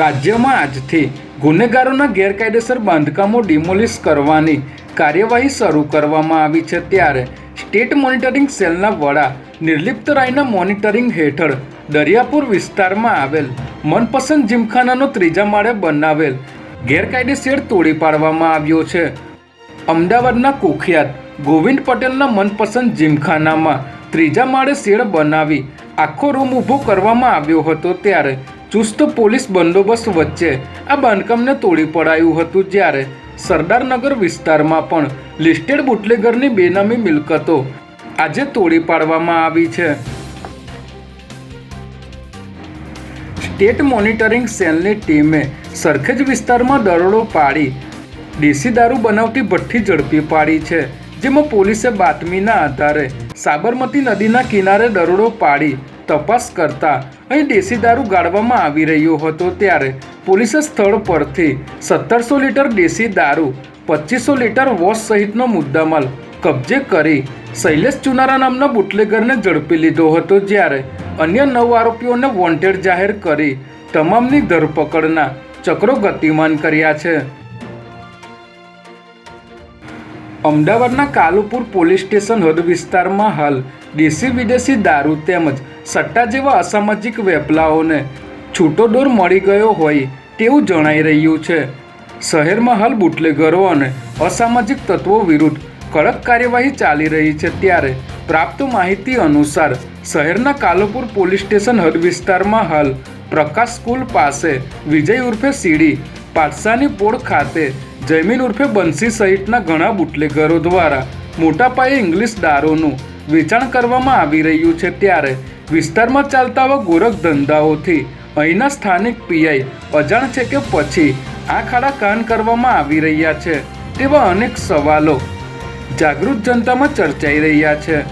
રાજ્યમાં આજથી ગુનેગારોના ગેરકાયદેસર બાંધકામો ડિમોલિશ કરવાની કાર્યવાહી શરૂ કરવામાં આવી છે। ત્યારે સ્ટેટ મોનિટરિંગ સેલના વડા નિર્લિપ્ત રાયના મોનિટરિંગ હેઠળ દરિયાપુર વિસ્તારમાં આવેલ મનપસંદ જીમખાનાનો ત્રીજા માળે બનાવેલ ગેરકાયદેસર તોડી પાડવામાં આવ્યો છે। અમદાવાદના કુખ્યાત ગોવિંદ પટેલના મનપસંદ જીમખાનામાં ત્રીજા માળે શેડ બનાવી આખો રૂમ ઊભો કરવામાં આવ્યો હતો। ત્યારે ચુસ્ત પોલીસ બંદોબસ્ત વચ્ચે આ બાંધકામને તોડી પડાયું હતું। જ્યારે સરદારનગર વિસ્તારમાં પણ લિસ્ટેડ બુટલેગરની બેનામી મિલકતો આજે તોડી પાડવામાં આવી છે। સ્ટેટ મોનિટરિંગ સેલની ટીમે સરખેજ વિસ્તારમાં દરોડો પાડી દેશી દારૂ બનાવતી ભઠ્ઠી ઝડપી પાડી છે, જેમાં પોલીસે બાતમીના આધારે સાબરમતી નદીના કિનારે દરોડો પાડી તપાસ કરતા અહીં દેશી દારૂ ગાળવામાં આવી રહ્યો હતો। ત્યારે પોલીસે સ્થળ પરથી 1700 લીટર દેશી દારૂ, 2500 લીટર વોશ સહિતનો મુદ્દામાલ કબજે કરી શૈલેષ ચુનારા નામના બુટલેગરને ઝડપી લીધો હતો। જ્યારે અન્ય 9 આરોપીઓને વોન્ટેડ જાહેર કરી તમામની ધરપકડના ચક્રો ગતિમાન કર્યા છે। અમદાવાદના કાલુપુર પોલીસ સ્ટેશન હદ વિસ્તારમાં હાલ દેશી વિદેશી દારૂ તેમજ સટ્ટા જેવા અસામાજિક વેપલાઓને છૂટો દોર મળી ગયો હોય તેવું જણાઈ રહ્યું છે। શહેરમાં હાલ બુટલેગરો અને અસામાજિક તત્વો વિરુદ્ધ કડક કાર્યવાહી ચાલી રહી છે। ત્યારે પ્રાપ્ત માહિતી અનુસાર શહેરના કાલુપુર પોલીસ સ્ટેશન હદ વિસ્તારમાં હાલ પ્રકાશ સ્કૂલ પાસે વિજય ઉર્ફે સીડી, પાટસાની પોળ ખાતે જયમીન ઉર્ફે બંસી સહિતના ઘણા બુટલેગરો દ્વારા મોટા પાયે ઇંગ્લિશ દારૂનું વેચાણ કરવામાં આવી રહ્યું છે। ત્યારે વિસ્તારમાં ચાલતા આવા ગોરખ ધંધાઓથી અહીંના સ્થાનિક પીઆઈ અજાણ છે કે પછી આ ખાડા કાન કરવામાં આવી રહ્યા છે તેવા અનેક સવાલો જાગૃત જનતામાં ચર્ચાઈ રહ્યા છે।